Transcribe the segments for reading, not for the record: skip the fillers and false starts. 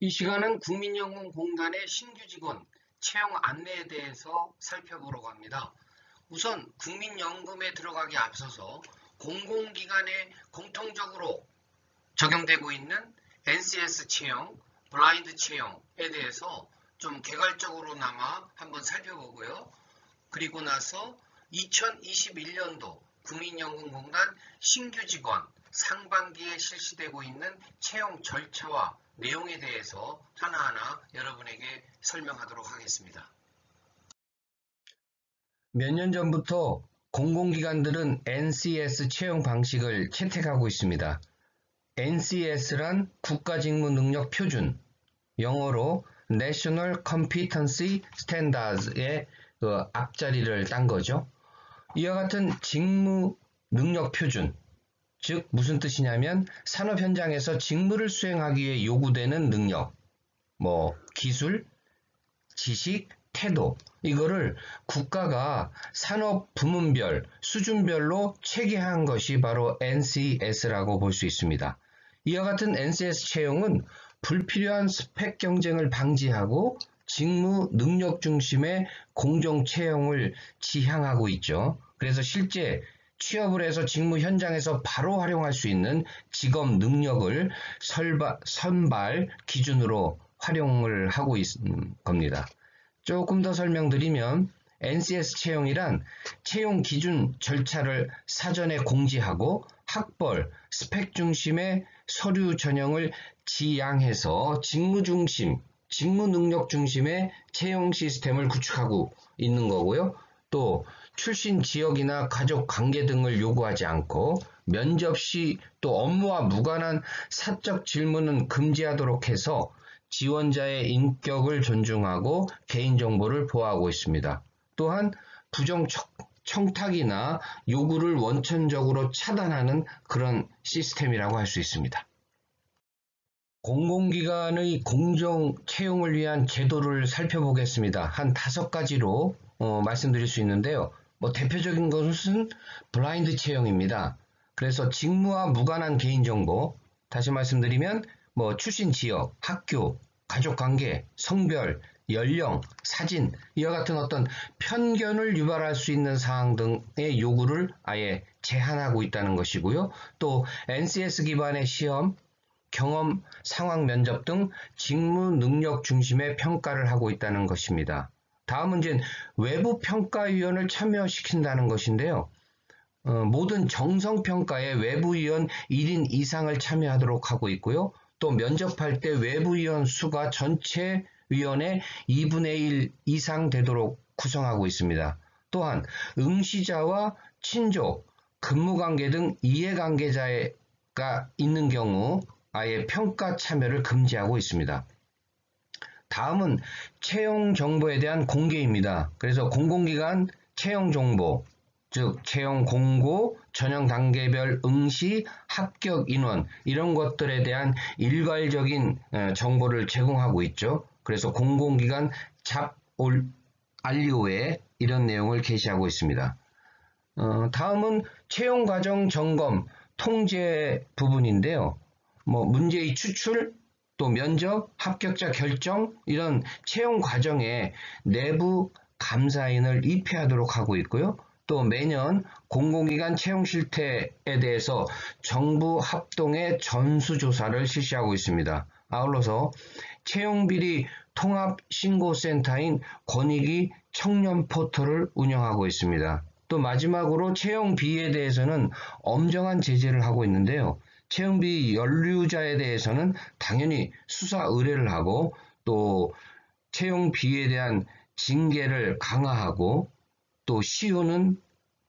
이 시간은 국민연금공단의 신규 직원 채용 안내에 대해서 살펴보려고 합니다. 우선 국민연금에 들어가기 앞서서 공공기관에 공통적으로 적용되고 있는 NCS 채용, 블라인드 채용에 대해서 좀 개괄적으로나마 한번 살펴보고요. 그리고 나서 2021년도 국민연금공단 신규 직원 상반기에 실시되고 있는 채용 절차와 내용에 대해서 하나하나 여러분에게 설명하도록 하겠습니다. 몇 년 전부터 공공기관들은 NCS 채용 방식을 채택하고 있습니다. NCS란 국가직무능력표준, 영어로 National Competency Standards의 앞자리를 딴 거죠. 이와 같은 직무 능력 표준, 즉 무슨 뜻이냐면 산업 현장에서 직무를 수행하기 위해 요구되는 능력, 기술, 지식, 태도, 이거를 국가가 산업 부문별, 수준별로 체계한 것이 바로 NCS라고 볼 수 있습니다. 이와 같은 NCS 채용은 불필요한 스펙 경쟁을 방지하고 직무 능력 중심의 공정 채용을 지향하고 있죠. 그래서 실제 취업을 해서 직무 현장에서 바로 활용할 수 있는 직업 능력을 선발 기준으로 활용을 하고 있는 겁니다. 조금 더 설명드리면 NCS 채용이란 채용 기준 절차를 사전에 공지하고 학벌, 스펙 중심의 서류 전형을 지향해서 직무 능력 중심의 채용 시스템을 구축하고 있는 거고요. 또 출신 지역이나 가족 관계 등을 요구하지 않고 면접 시 또 업무와 무관한 사적 질문은 금지하도록 해서 지원자의 인격을 존중하고 개인정보를 보호하고 있습니다. 또한 부정 청탁이나 요구를 원천적으로 차단하는 그런 시스템이라고 할 수 있습니다. 공공기관의 공정 채용을 위한 제도를 살펴보겠습니다. 한 5가지로 말씀드릴 수 있는데요. 대표적인 것은 블라인드 채용입니다. 그래서 직무와 무관한 개인정보, 다시 말씀드리면 출신 지역, 학교, 가족관계, 성별, 연령, 사진, 이와 같은 어떤 편견을 유발할 수 있는 사항 등의 요구를 아예 제한하고 있다는 것이고요. 또 NCS 기반의 시험, 경험, 상황 면접 등 직무 능력 중심의 평가를 하고 있다는 것입니다. 다음 문제는 외부 평가위원을 참여시킨다는 것인데요. 모든 정성평가에 외부위원 1인 이상을 참여하도록 하고 있고요. 또 면접할 때 외부위원 수가 전체 위원의 2분의 1 이상 되도록 구성하고 있습니다. 또한 응시자와 친족, 근무관계 등 이해관계자가 있는 경우 아예 평가 참여를 금지하고 있습니다. 다음은 채용 정보에 대한 공개입니다. 그래서 공공기관 채용 정보, 즉 채용 공고, 전형 단계별 응시, 합격 인원 이런 것들에 대한 일괄적인 정보를 제공하고 있죠. 그래서 공공기관 잡.RO에 이런 내용을 게시하고 있습니다. 다음은 채용 과정 점검, 통제 부분인데요. 문제의 추출, 또 면접, 합격자 결정 이런 채용 과정에 내부 감사인을 입회하도록 하고 있고요. 또 매년 공공기관 채용 실태에 대해서 정부 합동의 전수조사를 실시하고 있습니다. 아울러서 채용비리 통합신고센터인 권익위 청년 포털을 운영하고 있습니다. 또 마지막으로 채용비에 대해서는 엄정한 제재를 하고 있는데요. 채용비 연루자에 대해서는 당연히 수사 의뢰를 하고 또 채용비에 대한 징계를 강화하고 또 시효는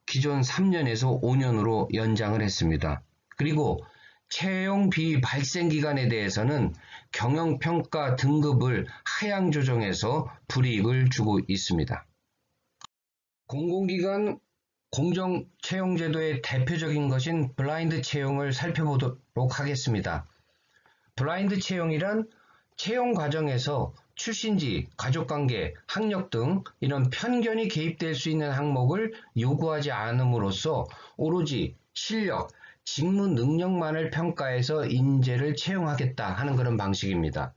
기존 3년에서 5년으로 연장을 했습니다. 그리고 채용비 발생 기간에 대해서는 경영평가 등급을 하향 조정해서 불이익을 주고 있습니다. 공공기관 공정 채용 제도의 대표적인 것인 블라인드 채용을 살펴보도록 하겠습니다. 블라인드 채용이란 채용 과정에서 출신지, 가족관계, 학력 등 이런 편견이 개입될 수 있는 항목을 요구하지 않음으로써 오로지 실력, 직무 능력만을 평가해서 인재를 채용하겠다 하는 그런 방식입니다.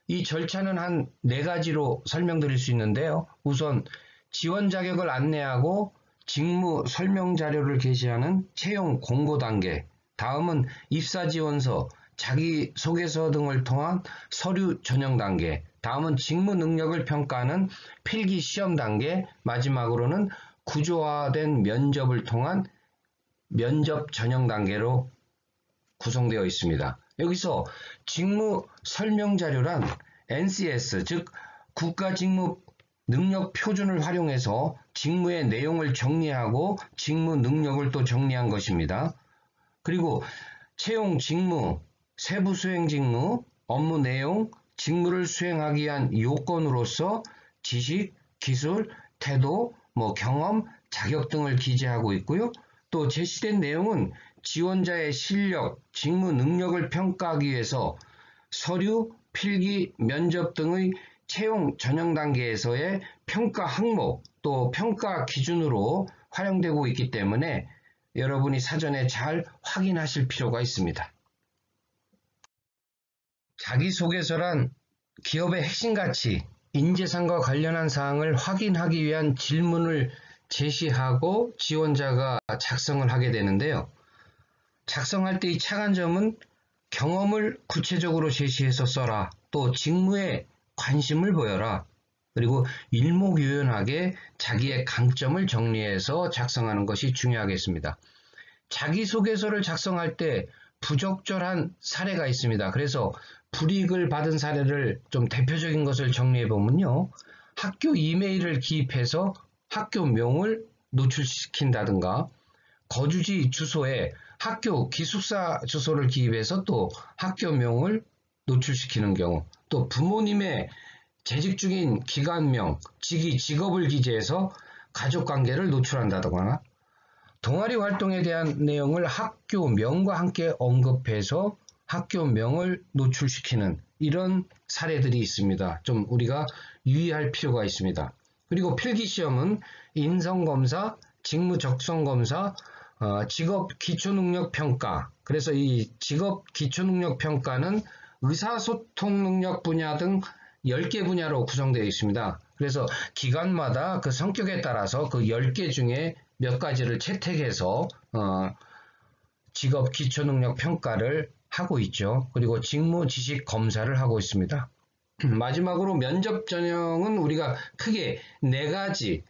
이 절차는 한 4가지로 설명드릴 수 있는데요. 우선 지원 자격을 안내하고 직무 설명 자료를 게시하는 채용 공고 단계, 다음은 입사 지원서, 자기소개서 등을 통한 서류 전형 단계, 다음은 직무 능력을 평가하는 필기 시험 단계, 마지막으로는 구조화된 면접을 통한 면접 전형 단계로 구성되어 있습니다. 여기서 직무 설명 자료란 NCS, 즉 국가직무 능력 표준을 활용해서 직무의 내용을 정리하고 직무 능력을 또 정리한 것입니다. 그리고 채용 직무, 세부 수행 직무, 업무 내용, 직무를 수행하기 위한 요건으로서 지식, 기술, 태도, 경험, 자격 등을 기재하고 있고요. 또 제시된 내용은 지원자의 실력, 직무 능력을 평가하기 위해서 서류, 필기, 면접 등의 채용 전형 단계에서의 평가 항목, 또 평가 기준으로 활용되고 있기 때문에 여러분이 사전에 잘 확인하실 필요가 있습니다. 자기소개서란 기업의 핵심 가치, 인재상과 관련한 사항을 확인하기 위한 질문을 제시하고 지원자가 작성을 하게 되는데요. 작성할 때의 착안 점은 경험을 구체적으로 제시해서 써라. 또 직무에 관심을 보여라. 그리고 일목요연하게 자기의 강점을 정리해서 작성하는 것이 중요하겠습니다. 자기소개서를 작성할 때 부적절한 사례가 있습니다. 그래서 불이익을 받은 사례를 좀 대표적인 것을 정리해 보면요. 학교 이메일을 기입해서 학교명을 노출시킨다든가, 거주지 주소에 학교 기숙사 주소를 기입해서 또 학교명을 노출시키는 경우, 또 부모님의 재직 중인 기관명, 직위, 직업을 기재해서 가족관계를 노출한다거나, 동아리 활동에 대한 내용을 학교명과 함께 언급해서 학교명을 노출시키는 이런 사례들이 있습니다. 좀 우리가 유의할 필요가 있습니다. 그리고 필기시험은 인성검사, 직무적성검사, 직업 기초능력평가. 그래서 이 직업 기초능력평가는 의사소통 능력 분야 등 10개 분야로 구성되어 있습니다. 그래서 기관마다 그 성격에 따라서 그 10개 중에 몇 가지를 채택해서 직업 기초능력평가를 하고 있죠. 그리고 직무 지식 검사를 하고 있습니다. 마지막으로 면접 전형은 우리가 크게 4가지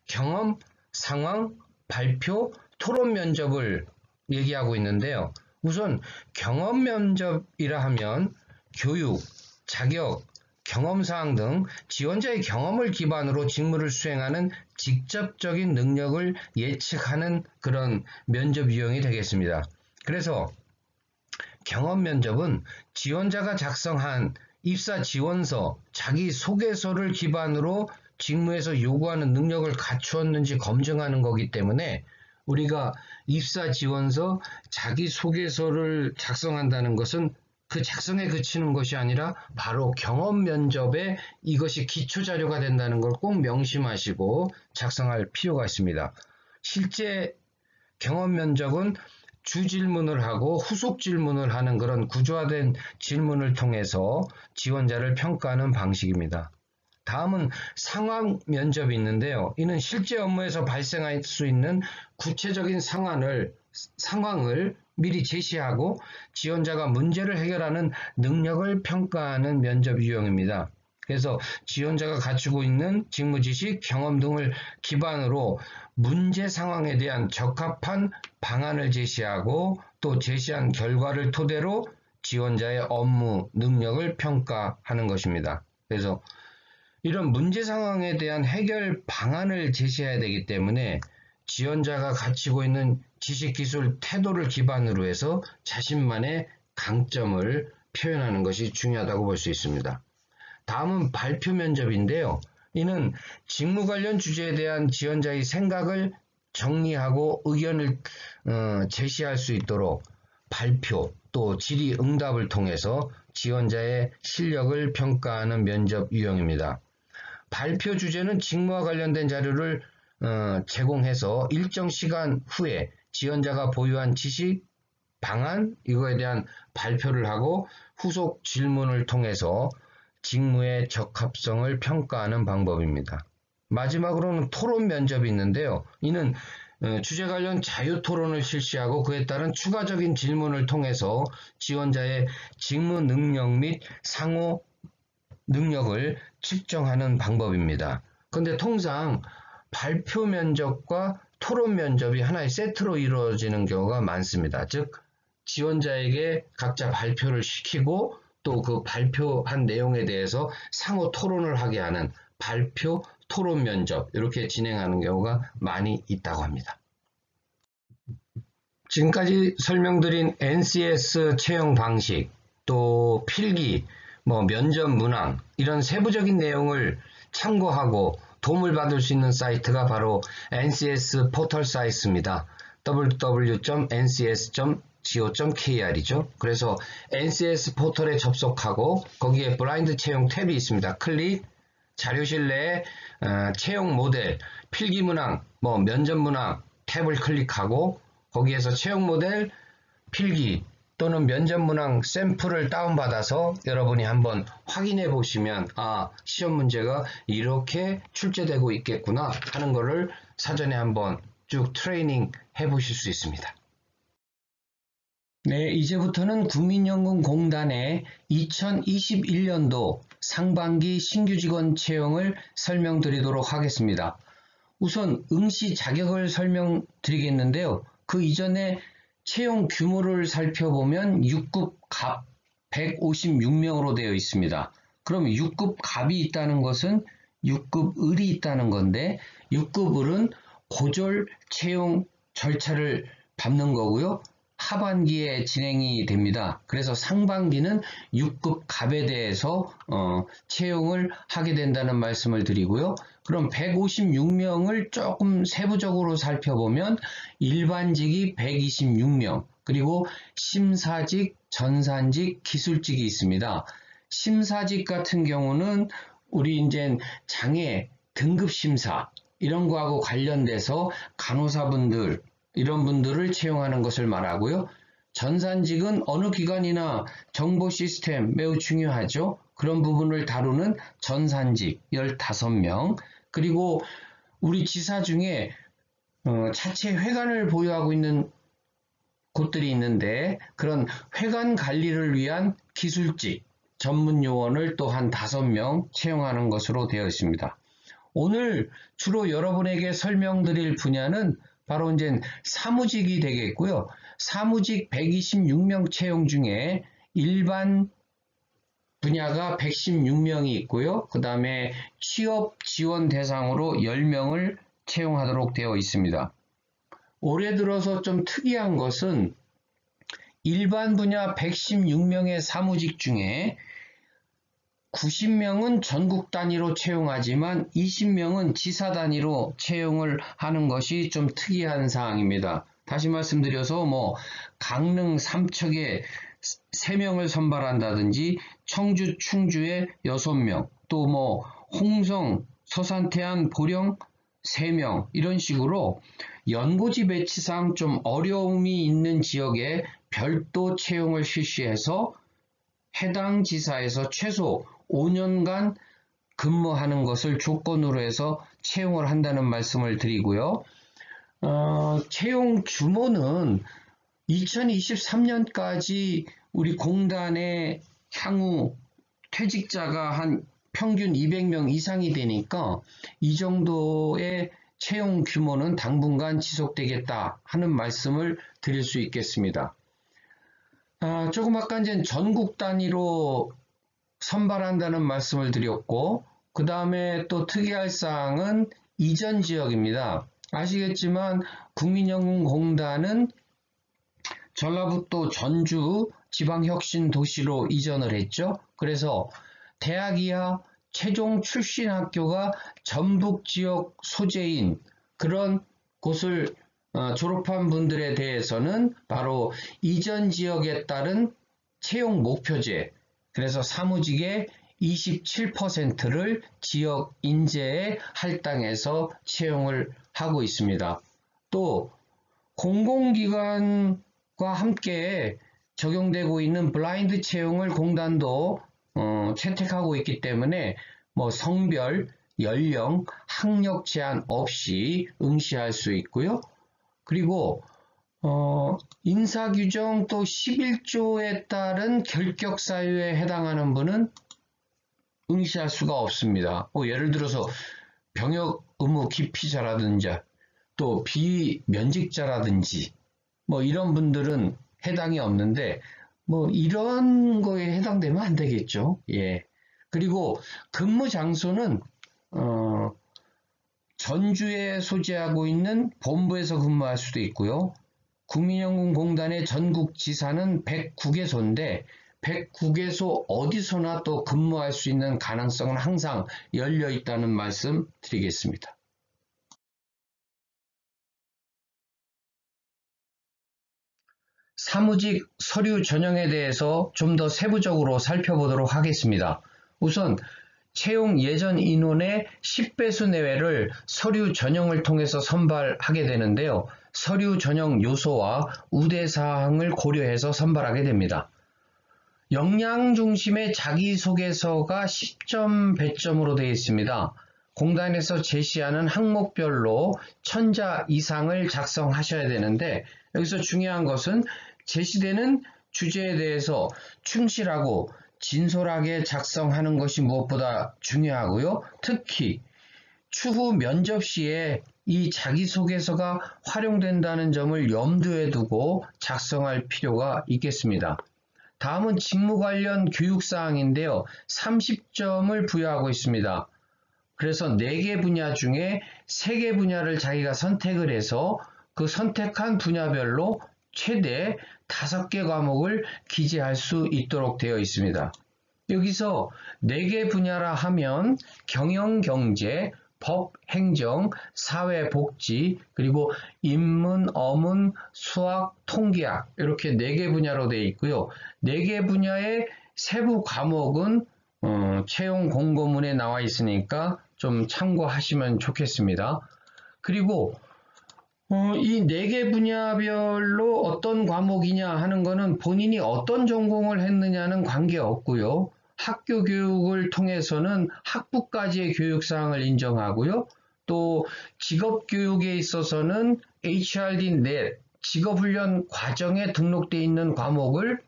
경험, 상황, 발표, 토론 면접을 얘기하고 있는데요. 우선 경험 면접이라 하면 교육, 자격, 경험사항 등 지원자의 경험을 기반으로 직무를 수행하는 직접적인 능력을 예측하는 그런 면접 유형이 되겠습니다. 그래서 경험 면접은 지원자가 작성한 입사 지원서, 자기소개서를 기반으로 직무에서 요구하는 능력을 갖추었는지 검증하는 거기 때문에 우리가 입사 지원서, 자기소개서를 작성한다는 것은 그 작성에 그치는 것이 아니라 바로 경험 면접에 이것이 기초자료가 된다는 걸 꼭 명심하시고 작성할 필요가 있습니다. 실제 경험 면접은 주질문을 하고 후속 질문을 하는 그런 구조화된 질문을 통해서 지원자를 평가하는 방식입니다. 다음은 상황 면접이 있는데요. 이는 실제 업무에서 발생할 수 있는 구체적인 상황을 미리 제시하고 지원자가 문제를 해결하는 능력을 평가하는 면접 유형입니다. 그래서 지원자가 갖추고 있는 직무 지식, 경험 등을 기반으로 문제 상황에 대한 적합한 방안을 제시하고 또 제시한 결과를 토대로 지원자의 업무 능력을 평가하는 것입니다. 그래서 이런 문제 상황에 대한 해결 방안을 제시해야 되기 때문에 지원자가 갖추고 있는 지식, 기술, 태도를 기반으로 해서 자신만의 강점을 표현하는 것이 중요하다고 볼 수 있습니다. 다음은 발표 면접인데요. 이는 직무 관련 주제에 대한 지원자의 생각을 정리하고 의견을 제시할 수 있도록 발표 또 질의응답을 통해서 지원자의 실력을 평가하는 면접 유형입니다. 발표 주제는 직무와 관련된 자료를 제공해서 일정 시간 후에 지원자가 보유한 지식, 방안 이거에 대한 발표를 하고 후속 질문을 통해서 직무의 적합성을 평가하는 방법입니다. 마지막으로는 토론 면접이 있는데요. 이는 주제 관련 자유 토론을 실시하고 그에 따른 추가적인 질문을 통해서 지원자의 직무 능력 및 상호 능력을 측정하는 방법입니다. 그런데 통상 발표 면접과 토론 면접이 하나의 세트로 이루어지는 경우가 많습니다. 즉, 지원자에게 각자 발표를 시키고 또 그 발표한 내용에 대해서 상호 토론을 하게 하는 발표, 토론 면접 이렇게 진행하는 경우가 많이 있다고 합니다. 지금까지 설명드린 NCS 채용 방식, 또 필기, 면접 문항 이런 세부적인 내용을 참고하고 도움을 받을 수 있는 사이트가 바로 NCS 포털 사이트입니다. www.ncs.go.kr이죠. 그래서 NCS 포털에 접속하고 거기에 블라인드 채용 탭이 있습니다. 클릭, 자료실 내에 채용 모델, 필기 문항, 면접 문항 탭을 클릭하고 거기에서 채용 모델, 필기 또는 면접 문항 샘플을 다운받아서 여러분이 한번 확인해 보시면 시험 문제가 이렇게 출제되고 있겠구나 하는 거를 사전에 한번 쭉 트레이닝 해 보실 수 있습니다. 네, 이제부터는 국민연금공단의 2021년도 상반기 신규 직원 채용을 설명드리도록 하겠습니다. 우선 응시 자격을 설명드리겠는데요. 그 이전에 채용 규모를 살펴보면 6급 갑 156명으로 되어 있습니다. 그럼 6급 갑이 있다는 것은 6급 을이 있다는 건데 6급 을은 고졸 채용 절차를 밟는 거고요. 하반기에 진행이 됩니다. 그래서 상반기는 6급 갑에 대해서 채용을 하게 된다는 말씀을 드리고요. 그럼 156명을 조금 세부적으로 살펴보면 일반직이 126명, 그리고 심사직, 전산직, 기술직이 있습니다. 심사직 같은 경우는 우리 이제 장애 등급 심사 이런 거하고 관련돼서 간호사분들 이런 분들을 채용하는 것을 말하고요. 전산직은 어느 기관이나 정보 시스템 매우 중요하죠. 그런 부분을 다루는 전산직 15명, 그리고 우리 지사 중에 자체 회관을 보유하고 있는 곳들이 있는데 그런 회관 관리를 위한 기술직, 전문 요원을 또 한 5명 채용하는 것으로 되어 있습니다. 오늘 주로 여러분에게 설명드릴 분야는 바로 이제 사무직이 되겠고요. 사무직 126명 채용 중에 일반 분야가 116명이 있고요. 그 다음에 취업 지원 대상으로 10명을 채용하도록 되어 있습니다. 올해 들어서 좀 특이한 것은 일반 분야 116명의 사무직 중에 90명은 전국 단위로 채용하지만 20명은 지사 단위로 채용을 하는 것이 좀 특이한 사항입니다. 다시 말씀드려서 강릉 삼척에 3명을 선발한다든지 청주 충주에 6명, 또 홍성 서산 태안 보령 3명 이런 식으로 연고지 배치상 좀 어려움이 있는 지역에 별도 채용을 실시해서 해당 지사에서 최소 5년간 근무하는 것을 조건으로 해서 채용을 한다는 말씀을 드리고요. 채용 규모는 2023년까지 우리 공단의 향후 퇴직자가 한 평균 200명 이상이 되니까 이 정도의 채용 규모는 당분간 지속되겠다 하는 말씀을 드릴 수 있겠습니다. 조금 아까 이제 전국 단위로 선발한다는 말씀을 드렸고, 그 다음에 또 특이할 사항은 이전 지역입니다. 아시겠지만 국민연금공단은 전라북도 전주 지방혁신도시로 이전을 했죠. 그래서 대학 이하 최종 출신 학교가 전북 지역 소재인 그런 곳을 졸업한 분들에 대해서는 바로 이전 지역에 따른 채용 목표제, 그래서 사무직의 27%를 지역 인재에 할당해서 채용을 하고 있습니다. 또 공공기관과 함께 적용되고 있는 블라인드 채용을 공단도 채택하고 있기 때문에 뭐 성별, 연령, 학력 제한 없이 응시할 수 있고요. 그리고 인사규정 또 11조에 따른 결격 사유에 해당하는 분은 응시할 수가 없습니다. 예를 들어서 병역 의무 기피자라든지 또 비면직자라든지 뭐 이런 분들은 해당이 없는데 뭐 이런 거에 해당되면 안 되겠죠. 예. 그리고 근무 장소는 전주에 소재하고 있는 본부에서 근무할 수도 있고요. 국민연금공단의 전국 지사는 109개소인데 109개소 어디서나 또 근무할 수 있는 가능성은 항상 열려 있다는 말씀 드리겠습니다. 사무직 서류 전형에 대해서 좀 더 세부적으로 살펴보도록 하겠습니다. 우선 채용 예전 인원의 10배수 내외를 서류 전형을 통해서 선발하게 되는데요. 서류 전형 요소와 우대사항을 고려해서 선발하게 됩니다. 역량 중심의 자기소개서가 10점 배점으로 되어 있습니다. 공단에서 제시하는 항목별로 1000자 이상을 작성하셔야 되는데 여기서 중요한 것은 제시되는 주제에 대해서 충실하고 진솔하게 작성하는 것이 무엇보다 중요하고요. 특히 추후 면접 시에 이 자기소개서가 활용된다는 점을 염두에 두고 작성할 필요가 있겠습니다. 다음은 직무 관련 교육사항인데요. 30점을 부여하고 있습니다. 그래서 4개 분야 중에 3개 분야를 자기가 선택을 해서 그 선택한 분야별로 최대 5개 과목을 기재할 수 있도록 되어 있습니다. 여기서 4개 분야라 하면 경영, 경제, 법, 행정, 사회, 복지, 그리고 인문, 어문, 수학, 통계학 이렇게 4개 분야로 되어 있고요. 4개 분야의 세부 과목은 채용 공고문에 나와 있으니까 좀 참고하시면 좋겠습니다. 그리고 이 4개 분야별로 어떤 과목이냐 하는 것은 본인이 어떤 전공을 했느냐는 관계없고요. 학교 교육을 통해서는 학부까지의 교육사항을 인정하고요. 또 직업교육에 있어서는 HRD 넷 직업훈련 과정에 등록되어 있는 과목을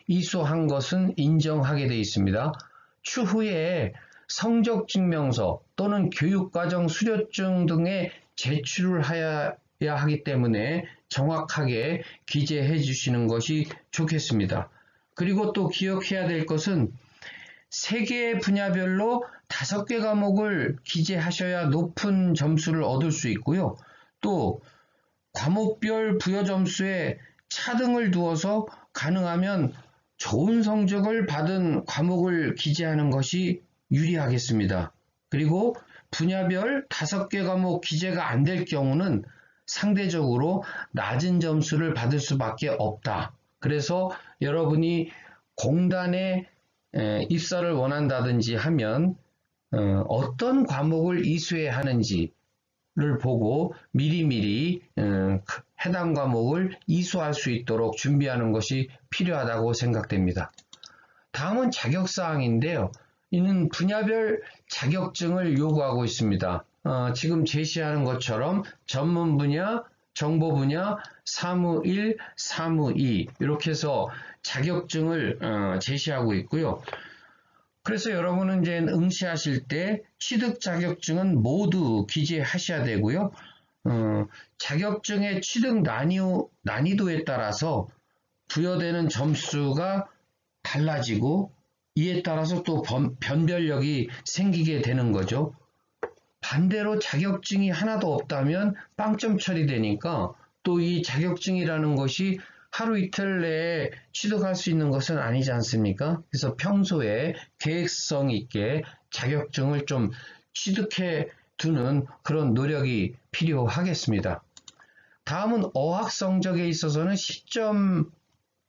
이수한 것은 인정하게 되어 있습니다. 추후에 성적증명서 또는 교육과정 수료증 등의 제출을 해야 하기 때문에 정확하게 기재해 주시는 것이 좋겠습니다. 그리고 또 기억해야 될 것은 3개 분야별로 5개 과목을 기재하셔야 높은 점수를 얻을 수 있고요. 또 과목별 부여 점수에 차등을 두어서 가능하면 좋은 성적을 받은 과목을 기재하는 것이 유리하겠습니다. 그리고 분야별 5개 과목 기재가 안 될 경우는 상대적으로 낮은 점수를 받을 수밖에 없다. 그래서 여러분이 공단에 입사를 원한다든지 하면 어떤 과목을 이수해야 하는지를 보고 미리미리 해당 과목을 이수할 수 있도록 준비하는 것이 필요하다고 생각됩니다. 다음은 자격사항인데요. 이는 분야별 자격증을 요구하고 있습니다. 지금 제시하는 것처럼 전문 분야, 정보 분야, 사무 1, 사무 2 이렇게 해서 자격증을 제시하고 있고요. 그래서 여러분은 이제 응시하실 때 취득 자격증은 모두 기재하셔야 되고요. 자격증의 취득 난이도에 따라서 부여되는 점수가 달라지고 이에 따라서 또 변별력이 생기게 되는 거죠. 반대로 자격증이 하나도 없다면 빵점 처리되니까 또 이 자격증이라는 것이 하루 이틀 내에 취득할 수 있는 것은 아니지 않습니까? 그래서 평소에 계획성 있게 자격증을 좀 취득해 두는 그런 노력이 필요하겠습니다. 다음은 어학 성적에 있어서는 10점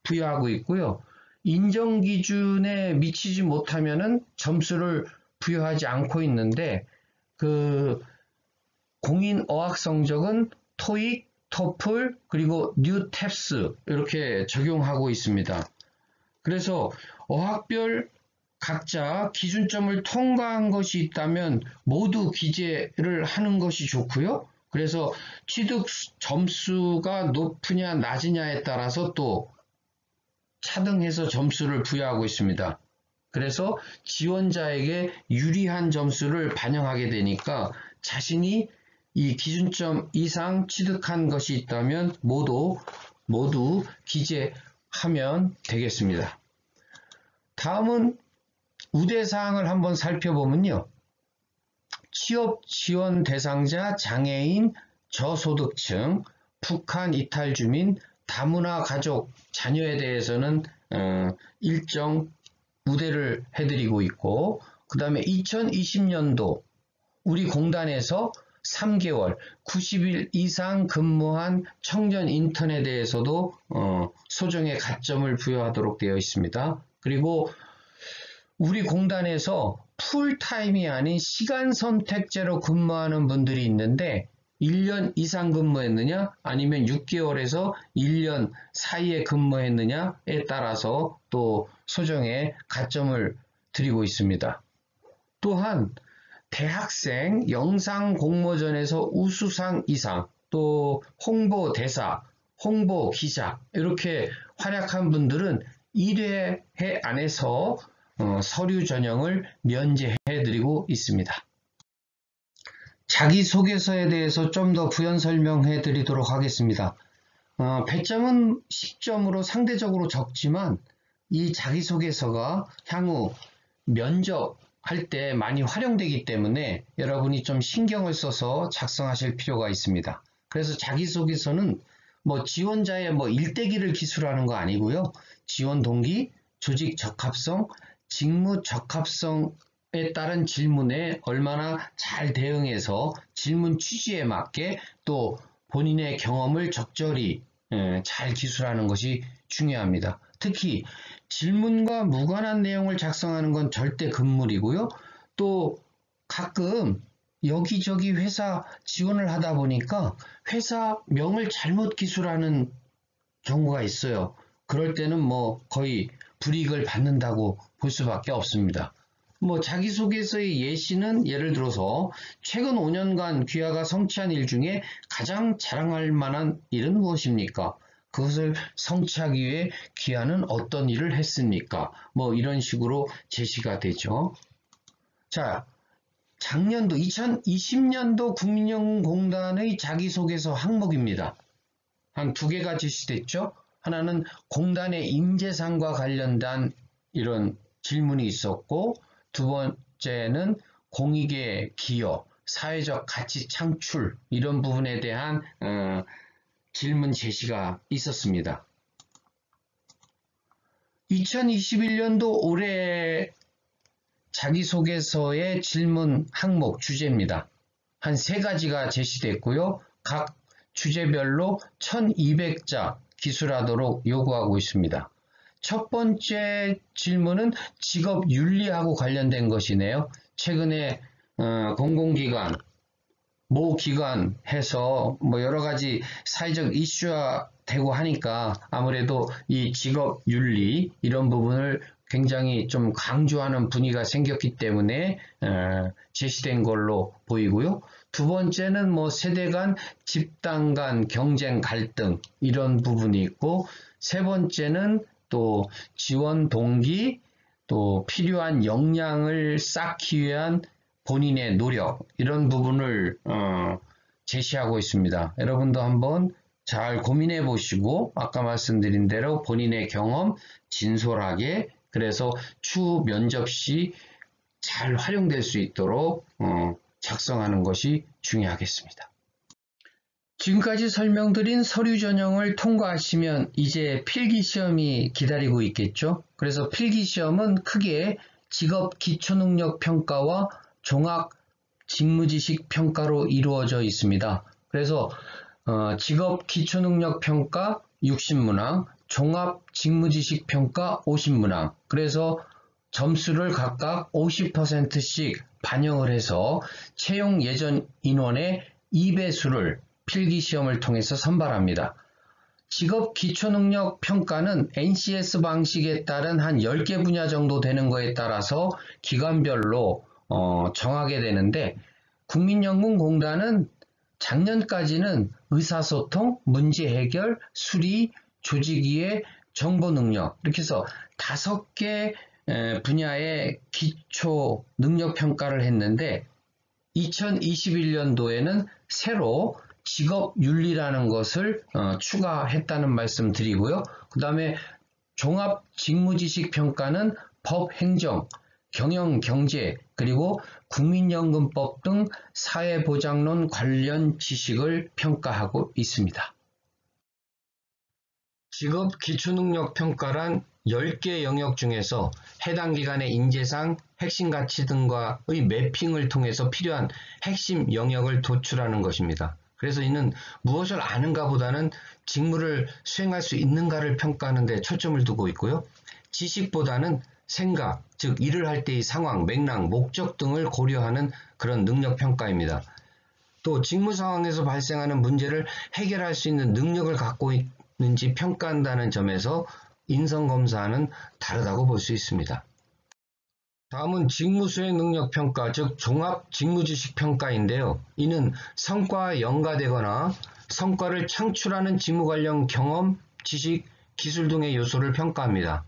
부여하고 있고요. 인정 기준에 미치지 못하면은 점수를 부여하지 않고 있는데 그 공인 어학 성적은 토익, 토플 그리고 뉴탭스 이렇게 적용하고 있습니다. 그래서 어학별 각자 기준점을 통과한 것이 있다면 모두 기재를 하는 것이 좋고요. 그래서 취득 점수가 높으냐 낮으냐에 따라서 또 차등해서 점수를 부여하고 있습니다. 그래서 지원자에게 유리한 점수를 반영하게 되니까 자신이 이 기준점 이상 취득한 것이 있다면 모두 기재하면 되겠습니다. 다음은 우대사항을 한번 살펴보면요. 취업 지원 대상자, 장애인, 저소득층, 북한 이탈 주민, 다문화 가족, 자녀에 대해서는 일정 우대를 해드리고 있고, 그 다음에 2020년도 우리 공단에서 3개월, 90일 이상 근무한 청년 인턴에 대해서도 소정의 가점을 부여하도록 되어 있습니다. 그리고 우리 공단에서 풀타임이 아닌 시간 선택제로 근무하는 분들이 있는데 1년 이상 근무했느냐 아니면 6개월에서 1년 사이에 근무했느냐에 따라서 또 소정의 가점을 드리고 있습니다. 또한 대학생 영상 공모전에서 우수상 이상, 또 홍보대사, 홍보기자 이렇게 활약한 분들은 1회 안에서 서류 전형을 면제해드리고 있습니다. 자기소개서에 대해서 좀 더 부연 설명해 드리도록 하겠습니다. 배점은 10점으로 상대적으로 적지만 이 자기소개서가 향후 면접할 때 많이 활용되기 때문에 여러분이 좀 신경을 써서 작성하실 필요가 있습니다. 그래서 자기소개서는 지원자의 일대기를 기술하는 거 아니고요. 지원 동기, 조직 적합성, 직무 적합성에 따른 질문에 얼마나 잘 대응해서 질문 취지에 맞게 또 본인의 경험을 적절히 잘 기술하는 것이 중요합니다. 특히 질문과 무관한 내용을 작성하는 건 절대 금물이고요. 또 가끔 여기저기 회사 지원을 하다 보니까 회사명을 잘못 기술하는 경우가 있어요. 그럴 때는 거의 불이익을 받는다고 볼 수밖에 없습니다. 자기소개서의 예시는 예를 들어서 최근 5년간 귀하가 성취한 일 중에 가장 자랑할 만한 일은 무엇입니까? 그것을 성취하기 위해 귀하는 어떤 일을 했습니까? 이런 식으로 제시가 되죠. 자, 작년도 2020년도 국민연금공단의 자기소개서 항목입니다. 한 2개가 제시됐죠. 하나는 공단의 인재상과 관련된 이런 질문이 있었고, 두 번째는 공익의 기여, 사회적 가치 창출 이런 부분에 대한 질문 제시가 있었습니다. 2021년도 올해 자기소개서의 질문 항목 주제입니다. 한 3가지가 제시됐고요. 각 주제별로 1200자 기술하도록 요구하고 있습니다. 첫 번째 질문은 직업윤리하고 관련된 것이네요. 최근에 공공기관, 모 기관 해서 여러 가지 사회적 이슈화 되고 하니까 아무래도 이 직업윤리 이런 부분을 굉장히 좀 강조하는 분위기가 생겼기 때문에 제시된 걸로 보이고요. 두 번째는 세대 간, 집단 간 경쟁 갈등 이런 부분이 있고, 세 번째는 또 지원 동기, 또 필요한 역량을 쌓기 위한 본인의 노력 이런 부분을 제시하고 있습니다. 여러분도 한번 잘 고민해 보시고 아까 말씀드린 대로 본인의 경험 진솔하게 그래서 추후 면접 시 잘 활용될 수 있도록 작성하는 것이 중요하겠습니다. 지금까지 설명드린 서류 전형을 통과하시면 이제 필기시험이 기다리고 있겠죠. 그래서 필기시험은 크게 직업 기초능력 평가와 종합 직무지식 평가로 이루어져 있습니다. 그래서 직업 기초능력 평가 60문항, 종합 직무지식 평가 50문항, 그래서 점수를 각각 50%씩 반영을 해서 채용 예전 인원의 2배수를 필기시험을 통해서 선발합니다. 직업 기초능력 평가는 NCS 방식에 따른 한 10개 분야 정도 되는 거에 따라서 기관별로 정하게 되는데, 국민연금공단은 작년까지는 의사소통, 문제 해결, 수리, 조직이해, 정보능력 이렇게 해서 5개 분야의 기초 능력 평가를 했는데, 2021년도에는 새로 직업윤리라는 것을 추가했다는 말씀 드리고요. 그 다음에 종합직무지식평가는 법, 행정, 경영, 경제, 그리고 국민연금법 등 사회보장론 관련 지식을 평가하고 있습니다. 직업 기초능력 평가란 10개 영역 중에서 해당 기관의 인재상, 핵심 가치 등과의 매핑을 통해서 필요한 핵심 영역을 도출하는 것입니다. 그래서 이는 무엇을 아는가 보다는 직무를 수행할 수 있는가를 평가하는 데 초점을 두고 있고요. 지식보다는 생각, 즉 일을 할 때의 상황, 맥락, 목적 등을 고려하는 그런 능력 평가입니다. 또 직무 상황에서 발생하는 문제를 해결할 수 있는 능력을 갖고 있는지 평가한다는 점에서 인성검사는 다르다고 볼 수 있습니다. 다음은 직무수행 능력 평가, 즉 종합 직무지식 평가인데요. 이는 성과와 연가되거나 성과를 창출하는 직무 관련 경험, 지식, 기술 등의 요소를 평가합니다.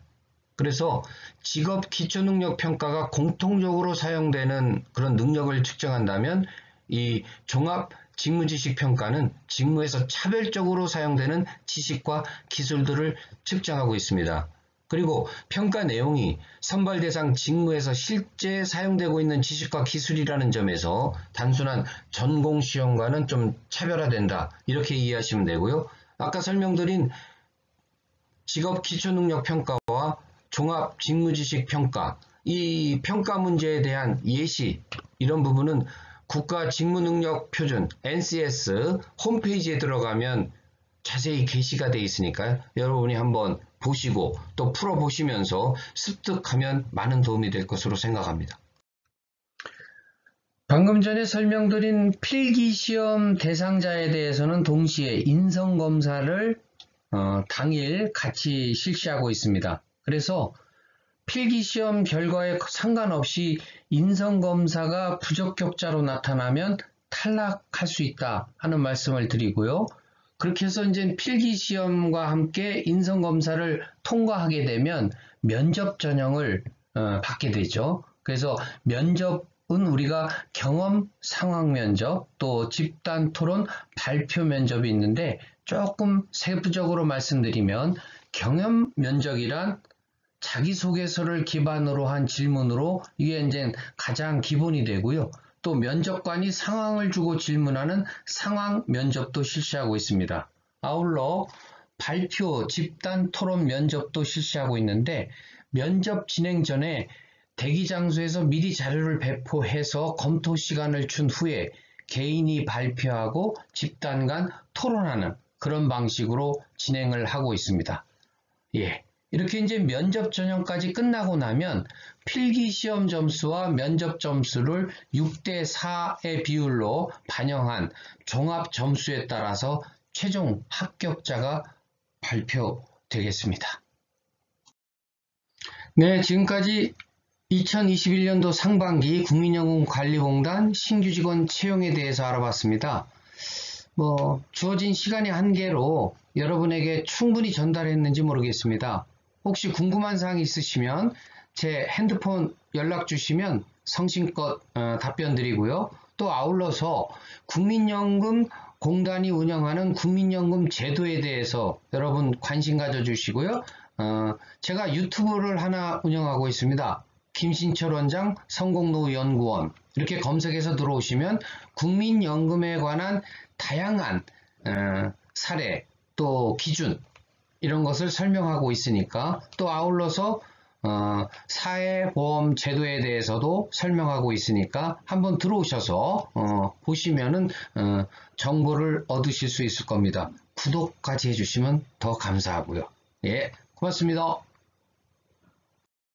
그래서 직업 기초능력 평가가 공통적으로 사용되는 그런 능력을 측정한다면, 이 종합 직무지식 평가는 직무에서 차별적으로 사용되는 지식과 기술들을 측정하고 있습니다. 그리고 평가 내용이 선발 대상 직무에서 실제 사용되고 있는 지식과 기술이라는 점에서 단순한 전공 시험과는 좀 차별화된다, 이렇게 이해하시면 되고요. 아까 설명드린 직업 기초능력 평가와 종합 직무지식 평가, 이 평가 문제에 대한 예시, 이런 부분은 국가직무능력표준 NCS 홈페이지에 들어가면 자세히 게시가 되어 있으니까요. 여러분이 한번 보시고 또 풀어보시면서 습득하면 많은 도움이 될 것으로 생각합니다. 방금 전에 설명드린 필기시험 대상자에 대해서는 동시에 인성검사를 당일 같이 실시하고 있습니다. 그래서 필기시험 결과에 상관없이 인성검사가 부적격자로 나타나면 탈락할 수 있다 하는 말씀을 드리고요. 그렇게 해서 이제 필기시험과 함께 인성검사를 통과하게 되면 면접 전형을 받게 되죠. 그래서 면접은 우리가 경험 상황 면접, 또 집단 토론 발표 면접이 있는데, 조금 세부적으로 말씀드리면 경험 면접이란 자기소개서를 기반으로 한 질문으로, 이게 이제 가장 기본이 되고요. 또 면접관이 상황을 주고 질문하는 상황 면접도 실시하고 있습니다. 아울러 발표, 집단 토론 면접도 실시하고 있는데, 면접 진행 전에 대기 장소에서 미리 자료를 배포해서 검토 시간을 준 후에 개인이 발표하고 집단 간 토론하는 그런 방식으로 진행을 하고 있습니다. 예. 이렇게 이제 면접 전형까지 끝나고 나면 필기시험 점수와 면접 점수를 6대 4의 비율로 반영한 종합 점수에 따라서 최종 합격자가 발표되겠습니다. 네, 지금까지 2021년도 상반기 국민연금관리공단 신규 직원 채용에 대해서 알아봤습니다. 주어진 시간의 한계로 여러분에게 충분히 전달했는지 모르겠습니다. 혹시 궁금한 사항이 있으시면 제 핸드폰 연락 주시면 성심껏 답변 드리고요. 또 아울러서 국민연금공단이 운영하는 국민연금 제도에 대해서 여러분 관심 가져주시고요. 제가 유튜브를 하나 운영하고 있습니다. 김신철 원장 성공노후연구원, 이렇게 검색해서 들어오시면 국민연금에 관한 다양한 사례, 또 기준, 이런 것을 설명하고 있으니까, 또 아울러서 사회보험 제도에 대해서도 설명하고 있으니까 한번 들어오셔서 보시면은 정보를 얻으실 수 있을 겁니다. 구독까지 해주시면 더 감사하고요. 예, 고맙습니다.